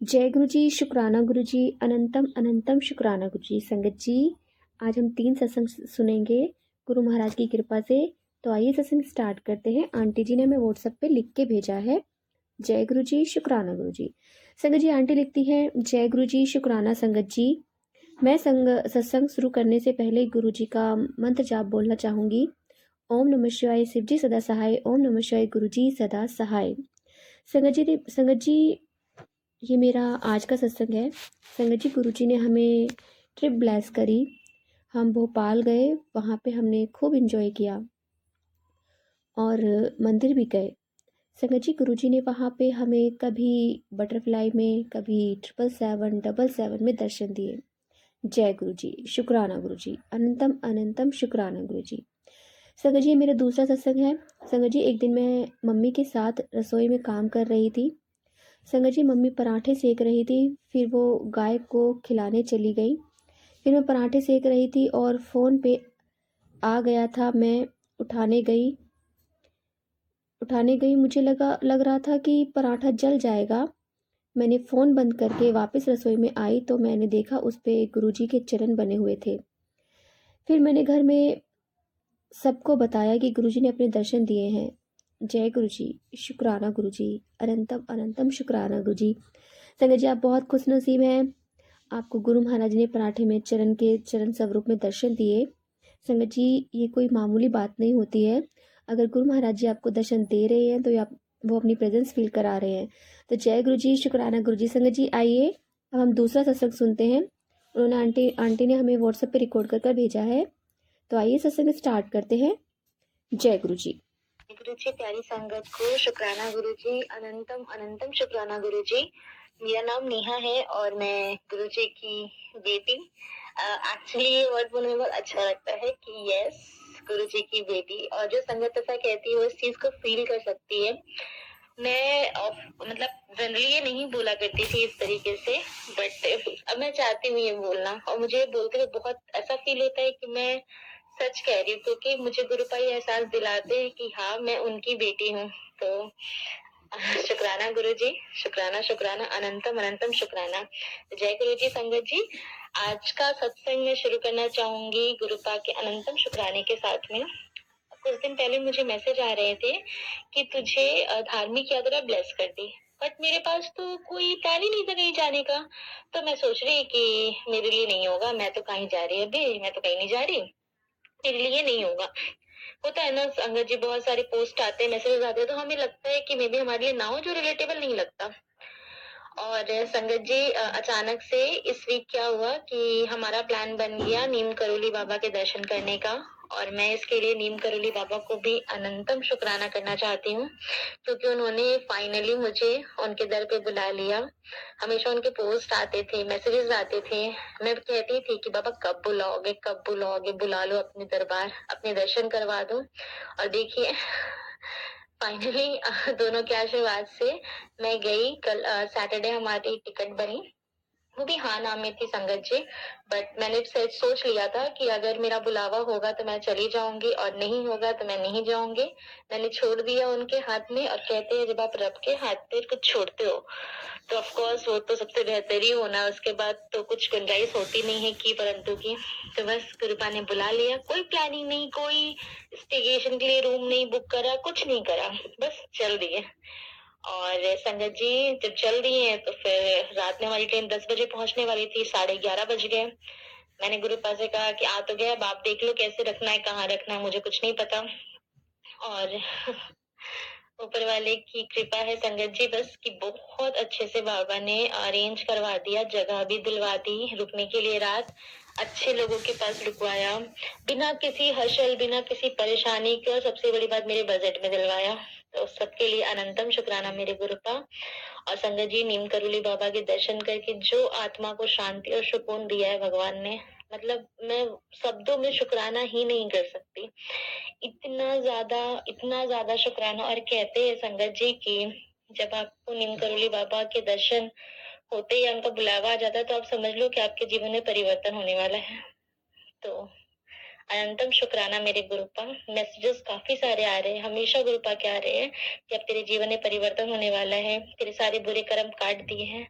जय गुरु जी, शुक्राना गुरु जी, अनंतम अनंतम शुक्राना गुरु जी। संगत जी, आज हम 3 सत्संग सुनेंगे गुरु महाराज की कृपा से। तो आइए सत्संग स्टार्ट करते हैं। आंटी जी ने हमें व्हाट्सएप पे लिख के भेजा है, जय गुरु जी, शुक्राना गुरु जी। संगत जी, आंटी लिखती है, जय गुरु जी, शुक्राना संगत जी। मैं सत्संग शुरू करने से पहले गुरु जी का मंत्र जाप बोलना चाहूंगी। ओम नमः शिवाय, शिव जी सदा सहाय। ओम नमः शिवाय, गुरु जी सदा सहाय। संगत जी, ये मेरा आज का सत्संग है। संगत जी, गुरु जी ने हमें ट्रिप ब्लेस करी। हम भोपाल गए, वहाँ पे हमने खूब इंजॉय किया और मंदिर भी गए। संगत जी, गुरु जी ने वहाँ पे हमें कभी बटरफ्लाई में, कभी 777 777 में दर्शन दिए। जय गुरु जी, शुक्राना गुरु जी, अनंतम अनंतम शुक्राना गुरु जी। संगत जी, ये मेरा दूसरा सत्संग है। संगत जी, एक दिन मैं मम्मी के साथ रसोई में काम कर रही थी। संगत जी, मम्मी पराठे सेक रही थी, फिर वो गाय को खिलाने चली गई। फिर मैं पराठे सेक रही थी और फ़ोन पे आ गया था। मैं उठाने गई, मुझे लग रहा था कि पराठा जल जाएगा। मैंने फ़ोन बंद करके वापस रसोई में आई तो मैंने देखा उस पे गुरुजी के चरण बने हुए थे। फिर मैंने घर में सबको बताया कि गुरुजी ने अपने दर्शन दिए हैं। जय गुरु जी, शुक्राना गुरु जी, अनंतम अनंतम शुक्राना गुरु जी। संगत जी, आप बहुत खुशनसीब हैं। आपको गुरु महाराज ने पराठे में चरण स्वरूप में दर्शन दिए। संगत जी, ये कोई मामूली बात नहीं होती है। अगर गुरु महाराज जी आपको दर्शन दे रहे हैं तो वो अपनी प्रेजेंस फील करा रहे हैं। तो जय गुरु जी, शुक्राना गुरु जी। संगत जी, आइए अब हम दूसरा सत्संग सुनते हैं। उन्होंने आंटी ने हमें व्हाट्सएप पे रिकॉर्ड कर भेजा है। तो आइए सत्संग स्टार्ट करते हैं। जय गुरु जी। गुरु जी, प्यारी संगत को शुक्राना गुरु जी, अनंतम अनंतम शुक्राना गुरु जी। मेरा नाम नेहा है और मैं गुरु जी की बेटी। एक्चुअली ये वर्ड बोलने में बहुत अच्छा लगता है कि यस, गुरु जी की बेटी। और जो संगत ऐसा कहती है वो इस चीज को फील कर सकती है। मैं मतलब जनरली ये नहीं बोला करती थी इस तरीके से, बट अब मैं चाहती हूँ ये बोलना, और मुझे बोलते हुए बहुत ऐसा फील होता है कि मैं सच कह रही हूँ, क्योंकि मुझे गुरुपा ये एहसास दिलाते हैं कि हाँ, मैं उनकी बेटी हूँ। तो शुक्राना गुरु जी, शुक्राना शुक्राना, अनंतम अनंतम शुक्राना। जय गुरु जी। संगत जी, आज का सत्संग मैं शुरू करना चाहूंगी गुरुपा के अनंतम शुक्राने के साथ में। कुछ दिन पहले मुझे मैसेज आ रहे थे कि तुझे धार्मिक यात्रा ब्लेस कर दी, बट मेरे पास तो कोई प्लान ही नहीं था कहीं जाने का। तो मैं सोच रही कि मेरे लिए नहीं होगा, मैं तो कहीं जा रही अभी, मैं तो कहीं नहीं जा रही, मेरे लिए नहीं होगा। होता है ना संगत जी, बहुत सारे पोस्ट आते हैं, मैसेजेस आते हैं, तो हमें लगता है कि मे बी हमारे लिए ना हो, जो रिलेटेबल नहीं लगता। और संगत जी, अचानक से इस वीक क्या हुआ कि हमारा प्लान बन गया नीम करोली बाबा के दर्शन करने का। और मैं इसके लिए नीम करोली बाबा को भी अनंतम शुक्राना करना चाहती हूँ, क्योंकि उन्होंने फाइनली मुझे उनके दर पे बुला लिया। हमेशा उनके पोस्ट आते थे, मैसेजेस आते थे, मैं कहती थी कि बाबा कब बुलाओगे, कब बुलाओगे, बुला लो अपने दरबार, अपने दर्शन करवा दो। और देखिए फाइनली दोनों के आशीर्वाद से मैं गई। कल सैटरडे हमारी टिकट बनी, वो भी हाँ नाम में थी संगत जी। बट मैंने सोच लिया था कि अगर मेरा बुलावा होगा तो मैं चली जाऊंगी, और नहीं होगा तो मैं नहीं जाऊंगी। मैंने छोड़ दिया उनके हाथ में। और कहते हैं जब आप रब के हाथ पे कुछ छोड़ते हो तो ऑफ कोर्स वो तो सबसे बेहतर ही होना, उसके बाद तो कुछ गुंजाइश होती नहीं है की परंतु की। तो बस गुरुपा ने बुला लिया, कोई प्लानिंग नहीं, कोई स्टेगेशन के लिए रूम नहीं बुक करा, कुछ नहीं करा, बस चल दिए। और संगत जी, जब चल दिए हैं तो फिर रात में हमारी ट्रेन 10 बजे पहुंचने वाली थी, 11:30 बज गए। मैंने गुरुपा से कहा कि आ तो गया, अब आप देख लो कैसे रखना है, कहाँ रखना है, मुझे कुछ नहीं पता। और ऊपर वाले की कृपा है संगत जी बस, कि बहुत अच्छे से बाबा ने अरेंज करवा दिया, जगह भी दिलवा दी रुकने के लिए, रात अच्छे लोगों के पास रुकवाया, बिना किसी हशल, बिना किसी परेशानी के, और सबसे बड़ी बात मेरे बजट में दिलवाया। तो सबके लिए अनंतम शुक्राना मेरे गुरुपा। और संगत जी, नीम करोली बाबा के दर्शन करके जो आत्मा को शांति और सुकून दिया है भगवान ने, मतलब मैं शब्दों में शुक्राना ही नहीं कर सकती। इतना ज्यादा शुक्राना। और कहते हैं संगत जी कि जब आपको नीम करोली बाबा के दर्शन होते या उनका बुलावा आ जाता है तो आप समझ लो कि आपके जीवन में परिवर्तन होने वाला है। तो अनंतम शुक्राना मेरे गुरुपा। मैसेजेस काफी सारे आ रहे हैं, हमेशा गुरुपा के आ रहे हैं कि अब तेरे जीवन में परिवर्तन होने वाला है, तेरे सारे बुरे कर्म काट दिए हैं।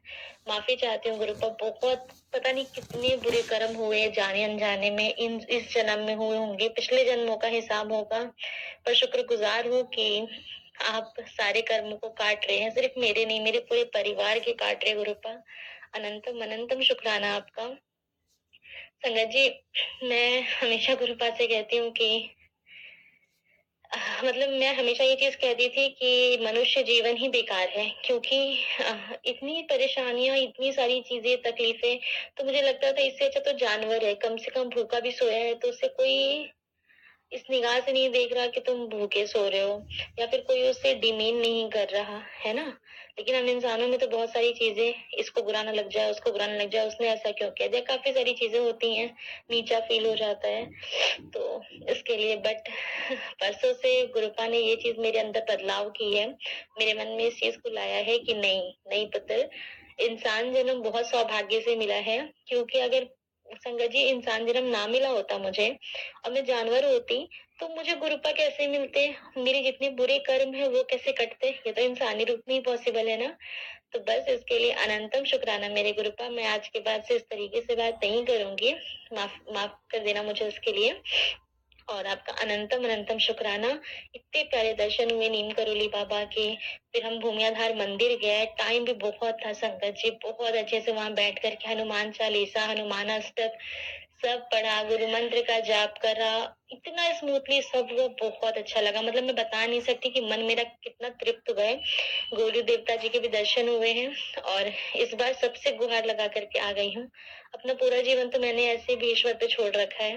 माफी चाहती हूँ गुरुपा, बहुत पता नहीं कितने बुरे कर्म हुए जाने अनजाने में, इस जन्म में हुए होंगे, पिछले जन्मों का हिसाब होगा, पर शुक्रगुजार हूँ कि आप सारे कर्मों को काट रहे हैं, सिर्फ मेरे नहीं, मेरे पूरे परिवार के काट रहे गुरुपा। अनंतम अनंतम शुक्राना आपका। संगत जी, मैं हमेशा गुरुपा से कहती हूँ कि मतलब मैं हमेशा ये चीज कहती थी कि मनुष्य जीवन ही बेकार है, क्योंकि इतनी परेशानियां, इतनी सारी चीजें, तकलीफें, तो मुझे लगता था इससे अच्छा तो जानवर है, कम से कम भूखा भी सोया है तो उससे कोई इस निगाह से नहीं देख रहा कि तुम भूखे सो रहे हो, या फिर कोई उससे डिमीन नहीं कर रहा है ना। लेकिन हम इंसानों में तो बहुत सारी चीजें, इसको बुरा ना लग जाए, उसको बुरा ना लग जाए, उसने ऐसा क्यों किया, काफी सारी चीजें होती हैं, नीचा फील हो जाता है, तो इसके लिए बट परसों से गुरुपा ने ये चीज मेरे अंदर बदलाव की है, मेरे मन में इस चीज को लाया है कि नहीं नहीं पुत्र, इंसान जन्म बहुत सौभाग्य से मिला है, क्योंकि अगर संगत जी इंसान जन्म ना मिला होता मुझे और मैं जानवर होती, तो मुझे गुरुपा कैसे मिलते, मेरे जितने बुरे कर्म है वो कैसे कटते, ये तो इंसानी रूप में ही पॉसिबल है ना। तो बस इसके लिए अनंतम शुक्राना मेरे गुरुपा, मैं आज के बाद से इस तरीके से बात नहीं करूंगी, माफ माफ कर देना मुझे उसके लिए। और आपका अनंतम अनंतम शुक्राना। इतने प्यारे दर्शन हुए नीम करोली बाबा के, फिर हम भूमियाधार मंदिर गए, टाइम भी बहुत था संगत जी, बहुत अच्छे से वहां बैठ करके हनुमान चालीसा, हनुमान अष्टक सब पढ़ा, गुरु मंत्र का जाप करा, इतना स्मूथली सब वो बहुत अच्छा लगा, मतलब मैं बता नहीं सकती कि मन मेरा कितना तृप्त हुआ है। गोलू देवता जी के भी दर्शन हुए हैं, और इस बार सबसे गुहार लगा करके आ गई हूँ। अपना पूरा जीवन तो मैंने ऐसे भी ईश्वर पे छोड़ रखा है,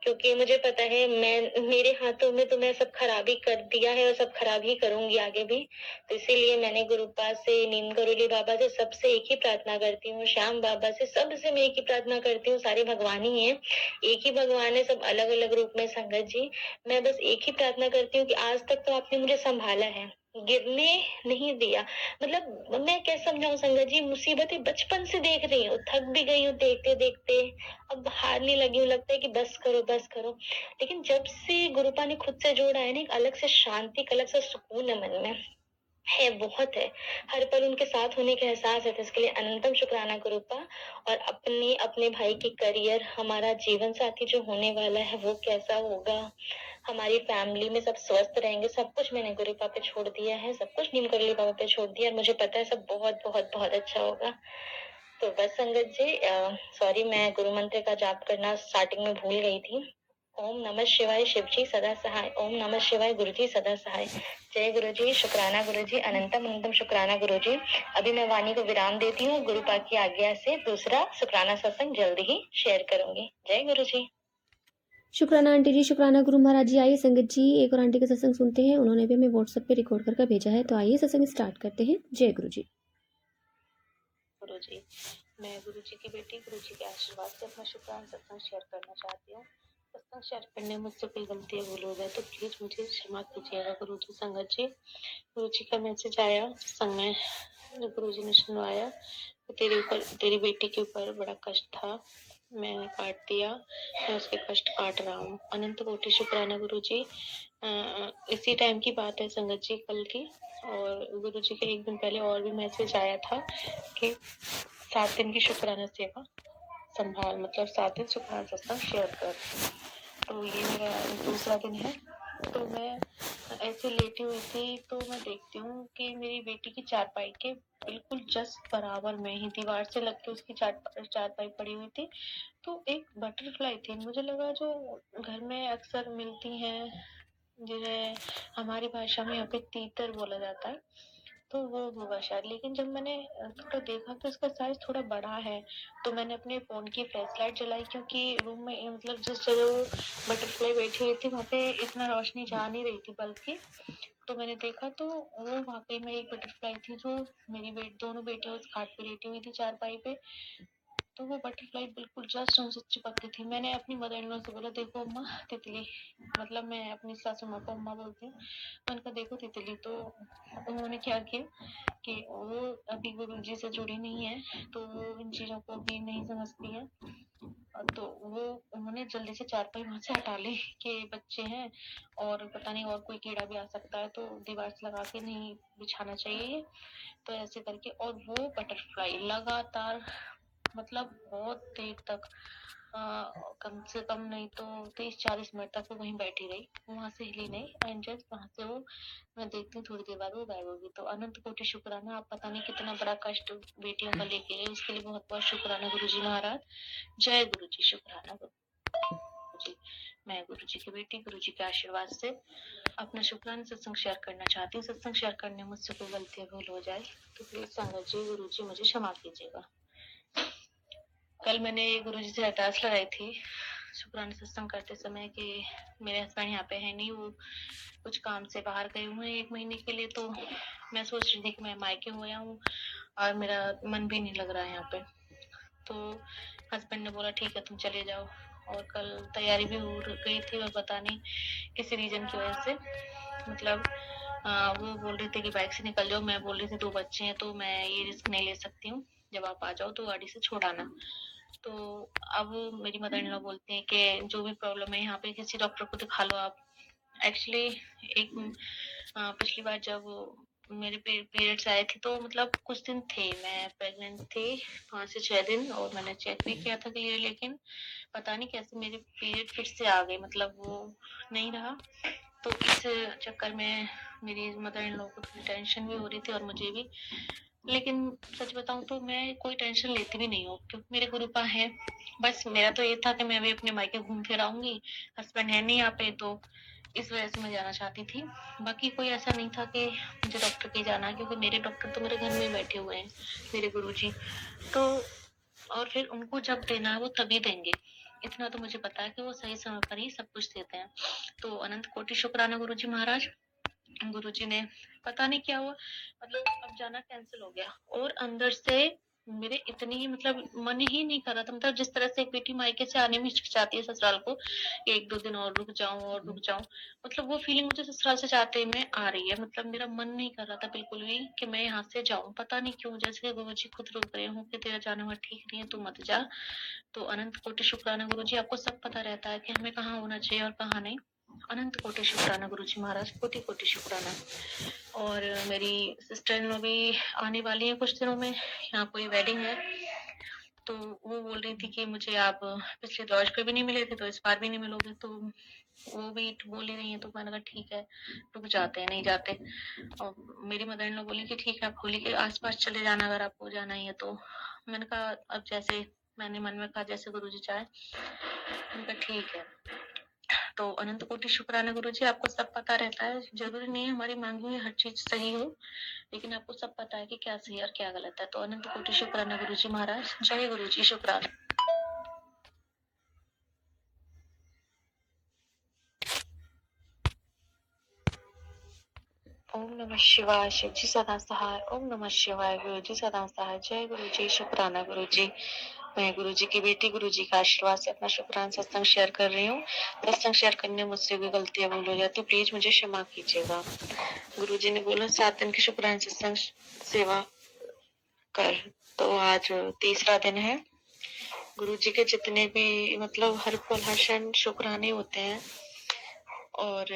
क्योंकि मुझे पता है मैं, मेरे हाथों में तो मैं सब खराब ही कर दिया है और सब खराब ही करूंगी आगे भी। तो इसीलिए मैंने गुरुपा से, नीम करोली बाबा से, सबसे एक ही प्रार्थना करती हूँ, श्याम बाबा से, सबसे मैं एक ही प्रार्थना करती हूँ, सारे भगवान ही हैं, एक ही भगवान है, सब अलग अलग रूप में संगत जी। मैं बस एक ही प्रार्थना करती हूँ कि आज तक तो आपने मुझे संभाला है, गिरने नहीं दिया, मतलब मैं कैसे समझाऊं संगत जी, मुसीबतें बचपन से देख रही हूँ, थक भी गई हूँ देखते देखते, अब हारने लगी हूँ, लगता है कि बस करो बस करो। लेकिन जब से गुरुपा ने खुद से जोड़ा है ना, एक अलग से शांति, एक अलग से सुकून है मन में, है बहुत है, हर पल उनके साथ होने का एहसास है, तो इसके लिए अनंतम शुक्राना गुरुपा। और अपने अपने भाई की करियर, हमारा जीवन साथी जो होने वाला है वो कैसा होगा, हमारी फैमिली में सब स्वस्थ रहेंगे, सब कुछ मैंने गुरुपा पे छोड़ दिया है, सब कुछ नीम करली बाबा पे छोड़ दिया, और मुझे पता है सब बहुत बहुत बहुत अच्छा होगा। तो बस संगत जी, सॉरी मैं गुरु मंत्र का जाप करना स्टार्टिंग में भूल गई थी। ओम नमः शिवाय, शिव जी सदा सहाय, ओम नमः शिवाय, गुरु जी सदा सहाय। जय गुरु जी, शुक्राना गुरु जी, अनंतम अनंतम शुक्राना गुरु जी। अभी मैं वाणी को विराम देती हूँ, गुरुपा की आज्ञा से दूसरा शुक्राना सत्संग जल्द ही शेयर करूंगी। जय गुरु जी। शुक्राना आंटी जी, शुक्राना गुरु महाराज जी। आइए संगत जी एक और आंटी का सत्संग सुनते हैं, उन्होंने भी हमें व्हाट्सएप पे रिकॉर्ड करके भेजा है, तो आइए सत्संग स्टार्ट करते हैं। जय गुरु जी। गुरु जी, मैं गुरु जी की बेटी, गुरु जी के आशीर्वाद से अपना शुक्राना सत्संग शेयर करना चाहती हूँ। सत्संग शेयर करने में मुझसे कोई गलतियाँ भूल हो जाए तो प्लीज मुझे क्षमा कीजिएगा गुरु जी। संगत जी, गुरु जी का मैसेज आया सत्संग में, गुरु जी ने सुनवाया, तेरी बेटी के ऊपर बड़ा कष्ट था, मैंने काट दिया, मैं उसके कष्ट काट रहा हूँ। अनंत कोटि शुक्राना गुरु जी। इसी टाइम की बात है संगत जी, कल की, और गुरु जी के एक दिन पहले और भी मैसेज आया था कि 7 दिन की शुक्राना सेवा संभाल, मतलब 7 दिन शुक्राना सत्संग शेयर कर। तो ये मेरा दूसरा दिन है। तो मैं ऐसे लेटी हुई थी, तो मैं देखती हूँ कि मेरी बेटी की चारपाई के बिल्कुल जस्ट बराबर में ही दीवार से लग के उसकी चारपाई पड़ी हुई थी, तो एक बटरफ्लाई थी। मुझे लगा जो घर में अक्सर मिलती हैं, जिन्हें हमारी भाषा में यहाँ पे तीतर बोला जाता है, तो वो होगा शायद। लेकिन जब मैंने थोड़ा देखा तो इसका साइज थोड़ा बड़ा है, तो मैंने अपने फोन की फ्लैश लाइट जलाई, क्योंकि रूम में मतलब जिस जगह बटरफ्लाई बैठी हुई थी वहाँ पे इतना रोशनी जा नहीं रही थी बल्ब की। तो मैंने देखा तो वो वाकई में एक बटरफ्लाई थी, जो मेरी दोनों बेटियां उस खाट पे लेटी हुई थी चारपाई पे, तो वो बटरफ्लाई बिल्कुल जस्ट उनसे चिपक गई थी। मैंने अपनी मदर इन लॉ से बोला, देखो अम्मा तितली, मतलब मैं अपनी सासू माँ को अम्मा बोलती हूँ, मैंने कहा देखो तितली। तो उन्होंने क्या किया कि वो अभी गुरु जी से जुड़ी नहीं है, तो वो इन चीजों को भी नहीं समझती है, तो वो उन्होंने जल्दी से चारपाई वहां से हटा ली कि बच्चे हैं और पता नहीं और कोई कीड़ा भी आ सकता है, तो दीवार से लगा के नहीं बिछाना चाहिए। तो ऐसे करके, और वो बटरफ्लाई लगातार मतलब बहुत देर तक कम से कम नहीं तो 30-40 मिनट तक वो वहीं बैठी रही, वहां से हिली नहीं। एंड जस्ट वहां से वो, मैं देखती हूँ थोड़ी देर बाद वो गायब होगी। तो अनंत कोटि शुक्राना, आप पता नहीं कितना बड़ा कष्ट बेटियों का लेके गए, उसके लिए बहुत बहुत शुक्राना गुरु जी महाराज। जय गुरु जी। शुक्राना गुरु जी। मैं गुरु जी की बेटी, गुरु जी के आशीर्वाद से अपना शुक्राना सत्संग शेयर करना चाहती हूँ। सत्संग शेयर करने में मुझसे कोई गलती या भूल हो जाए तो प्लीज संगत जी, गुरु जी मुझे क्षमा कीजिएगा। कल मैंने गुरु जी से अरदास लगाई थी शुक्राना सत्संग करते समय कि मेरे हस्बैंड यहाँ पे है नहीं, वो कुछ काम से बाहर गए हुए हैं 1 महीने के लिए। तो मैं सोच रही थी कि मैं मायके हो आया हूँ और मेरा मन भी नहीं लग रहा है यहाँ पे। तो हस्बैंड ने बोला ठीक है तुम चले जाओ, और कल तैयारी भी हो गई थी और पता नहीं किसी रीजन की वजह से, मतलब वो बोल रही थी कि बाइक से निकल जाओ, मैं बोल रही थी 2 बच्चे हैं तो मैं ये रिस्क नहीं ले सकती हूँ, जब आप आ जाओ तो गाड़ी से छोड़ आना। तो अब मेरी मदर इन लॉ बोलती हैं कि जो भी प्रॉब्लम है यहाँ पे किसी डॉक्टर को दिखा लो आप। एक्चुअली एक पिछली बार जब मेरे पीरियड्स आए थे तो मतलब कुछ दिन थे, मैं प्रेग्नेंट थी 5 से 6 दिन, और मैंने चेक भी किया था क्लियर, लेकिन पता नहीं कैसे मेरे पीरियड फिर से आ गए, मतलब वो नहीं रहा। तो इस चक्कर में मेरी मदर इन लॉ को थोड़ी टेंशन भी हो रही थी और मुझे भी, लेकिन सच बताऊं तो मैं कोई टेंशन लेती भी नहीं हूँ क्योंकि मेरे गुरुपा है। बस मेरा तो ये था कि मैं भी अपने मायके घूम फिर आऊंगी, हस्बैंड है नहीं यहाँ पे, तो इस वजह से मैं जाना चाहती थी। बाकी कोई ऐसा नहीं था कि मुझे डॉक्टर के जाना है, क्योंकि मेरे डॉक्टर तो मेरे घर में बैठे हुए हैं, मेरे गुरुजी। तो और फिर उनको जब देना है वो तभी देंगे, इतना तो मुझे पता है कि वो सही समय पर ही सब कुछ देते हैं। तो अनंत कोटि शुक्राना गुरुजी महाराज। गुरुजी ने पता नहीं क्या हुआ, मतलब अब जाना कैंसिल हो गया, और अंदर से मेरे इतनी मतलब मन ही नहीं कर रहा था, मतलब जिस तरह से एक बेटी मायके से आने में हिचकिचाती है ससुराल को, 1-2 दिन और रुक जाऊं और रुक जाऊं, मतलब वो फीलिंग मुझे ससुराल से जाते में आ रही है। मतलब मेरा मन नहीं कर रहा था बिल्कुल भी कि मैं यहाँ से जाऊं, पता नहीं क्यों, जैसे गुरुजी खुद रोक रहे हूँ कि तेरा जाना हुआ ठीक नहीं है, तू मत जा। तो अनंत कोटि शुक्राना गुरुजी, आपको सब पता रहता है कि हमें कहाँ होना चाहिए और कहाँ नहीं। अनंत कोटि शुक्राना गुरुजी महाराज, कोटि कोटि शुक्राना। और मेरी सिस्टर इन लॉ भी आने वाली है कुछ दिनों में, यहाँ कोई वेडिंग है, तो वो बोल रही थी कि मुझे आप पिछले दौर पे भी नहीं मिले थे तो इस बार भी नहीं मिलोगे, तो वो भी बोल ही रही है। तो मैंने कहा ठीक है रुक जाते हैं, नहीं जाते। और मेरी मदर इन लॉ बोली कि ठीक है आप होली के आसपास चले जाना अगर आपको जाना ही है तो। मैंने कहा अब जैसे मैंने मन में कहा जैसे गुरुजी चाहे, मैंने कहा ठीक है। तो अनंत कोटि शुक्राना गुरुजी, आपको सब पता रहता है, जरूरी नहीं है हमारी मांगी हुई हर चीज सही हो, लेकिन आपको सब पता है कि क्या सही और क्या गलत है। तो अनंत कोटि शुक्राना गुरुजी महाराज। जय गुरुजी। शुक्राना। ओम नमः शिवाय। शिव जी सदा सहाय। ओम नमः शिवाय। गुरु जी सदा सहाय। जय गुरु जी। शुक्राना गुरु जी। मैं गुरु जी की बेटी, गुरु जी का आशीर्वाद से अपना शुक्राना सत्संग शेयर कर रही हूँ। सत्संग शेयर करने में मुझसे भी गलतियां भूल हो जाती, प्लीज मुझे क्षमा कीजिएगा। गुरु जी ने बोला 7 दिन की शुक्राना सत्संग सेवा कर, तो आज तीसरा दिन है। गुरु जी के जितने भी मतलब हर पल हर क्षण शुक्राने होते हैं। और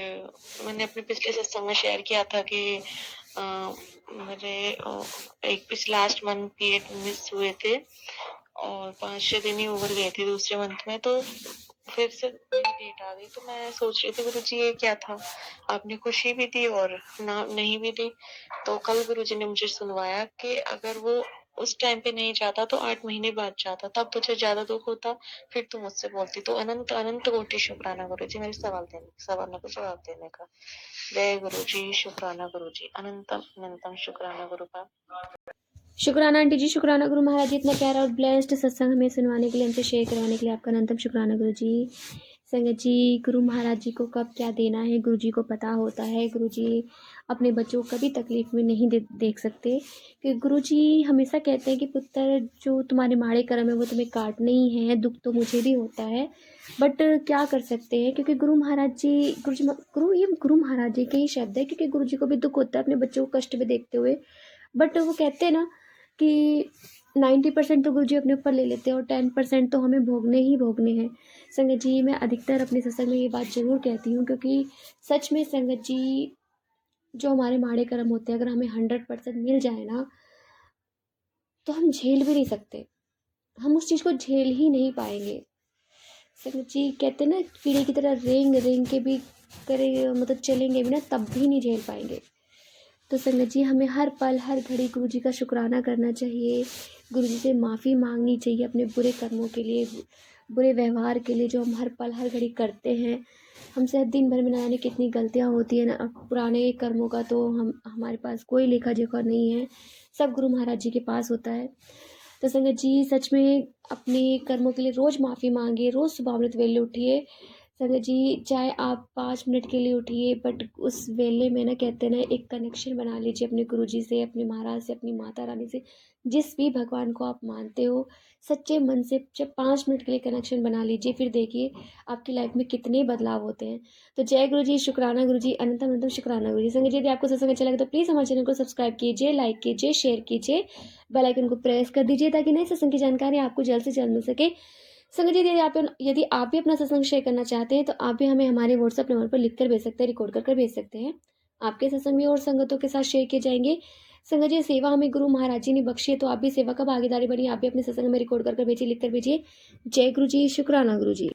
मैंने अपने पिछले सत्संग में शेयर किया था कि मेरे एक पिछले लास्ट मंथ पीरियड मिस हुए थे और 5-6 दिन ही ओवर गए थे दूसरे मंथ में, तो फिर से मेरी डेट आ गई। तो मैं सोच रही थी गुरु जी ये क्या था, आपने खुशी भी दी और ना नहीं भी दी। तो कल गुरु जी ने मुझे सुनवाया कि अगर वो उस टाइम पे नहीं जाता तो 8 महीने बाद जाता, तब तुझे ज्यादा दुख होता, फिर तू मुझसे बोलती। तो अनंत अनंत कोटि शुक्राना गुरु जी मेरे सवालों को जवाब देने का। जय गुरु जी। शुक्राना गुरु जी। अनंतम अनंतम शुक्राना गुरु का। शुक्राना आंटी जी, शुक्राना गुरु महाराज जी, इतना प्यारा और ब्लेस्ड सत्संग हमें सुनवाने के लिए, हमसे शेयर करवाने के लिए आपका अनंतम शुक्राना गुरु जी। संगत जी, गुरु महाराज जी को कब क्या देना है गुरु जी को पता होता है। गुरु जी अपने बच्चों को कभी तकलीफ में नहीं देख सकते, कि गुरु जी हमेशा कहते हैं कि पुत्र जो तुम्हारे माड़े कर्म है वो तुम्हें काटने ही है, दुख तो मुझे भी होता है, बट क्या कर सकते हैं, क्योंकि गुरु महाराज जी ये गुरु महाराज जी के ही शब्द है, क्योंकि गुरु जी को भी दुख होता है अपने बच्चों को कष्ट में देखते हुए, बट वो कहते हैं ना कि 90% तो गुरुजी अपने ऊपर ले लेते हैं और 10% तो हमें भोगने ही भोगने हैं। संगत जी, मैं अधिकतर अपने सत्संग में ये बात ज़रूर कहती हूँ, क्योंकि सच में संगत जी, जो हमारे माड़े कर्म होते हैं, अगर हमें 100% मिल जाए ना, तो हम झेल भी नहीं सकते। हम उस चीज़ को झेल ही नहीं पाएँगे। संगत जी, कहते हैं ना, कीड़े की तरह रेंग रेंग के भी करेंगे, मतलब चलेंगे भी ना, तब भी नहीं झेल पाएँगे। तो संगत जी, हमें हर पल हर घड़ी गुरुजी का शुक्राना करना चाहिए, गुरुजी से माफ़ी मांगनी चाहिए अपने बुरे कर्मों के लिए, बुरे व्यवहार के लिए जो हम हर पल हर घड़ी करते हैं। हमसे दिन भर में ना जाने कितनी गलतियाँ होती हैं ना, पुराने कर्मों का तो हमारे पास कोई लेखा जोखा नहीं है, सब गुरु महाराज जी के पास होता है। तो संगत जी, सच में अपने कर्मों के लिए रोज़ माफ़ी मांगिए, रोज़ सुबह अमृत वेले उठिए। संगत जी, चाहे आप 5 मिनट के लिए उठिए, बट उस वेले में ना, कहते हैं ना, एक कनेक्शन बना लीजिए अपने गुरुजी से, अपने महाराज से, अपनी माता रानी से, जिस भी भगवान को आप मानते हो, सच्चे मन से जब 5 मिनट के लिए कनेक्शन बना लीजिए, फिर देखिए आपकी लाइफ में कितने बदलाव होते हैं। तो जय गुरुजी, शुक्राना गुरुजी, अनंतम अनंतम शुक्राना गुरुजी। संगत जी, यदि आपको सत्संग अच्छा लगे तो प्लीज़ हमारे चैनल को सब्सक्राइब कीजिए, लाइक कीजिए, शेयर कीजिए, बेल आइकन को प्रेस कर दीजिए, ताकि नए सत्संग की जानकारी आपको जल्द से जल्द मिल सके। संगत जी, यदि आप भी अपना सत्संग शेयर करना चाहते हैं, तो आप भी हमें हमारे व्हाट्सएप नंबर पर लिख कर भेज सकते हैं, रिकॉर्ड कर भेज सकते हैं। आपके सत्संग भी और संगतों के साथ शेयर किए जाएंगे। संगत जी, सेवा हमें गुरु महाराज जी ने बख्शी है, तो आप भी सेवा का भागीदारी बनिए, आप भी अपने सत्संग में रिकॉर्ड कर भेजिए, लिख कर भेजिए। जय गुरु जी, शुक्राना गुरु जी।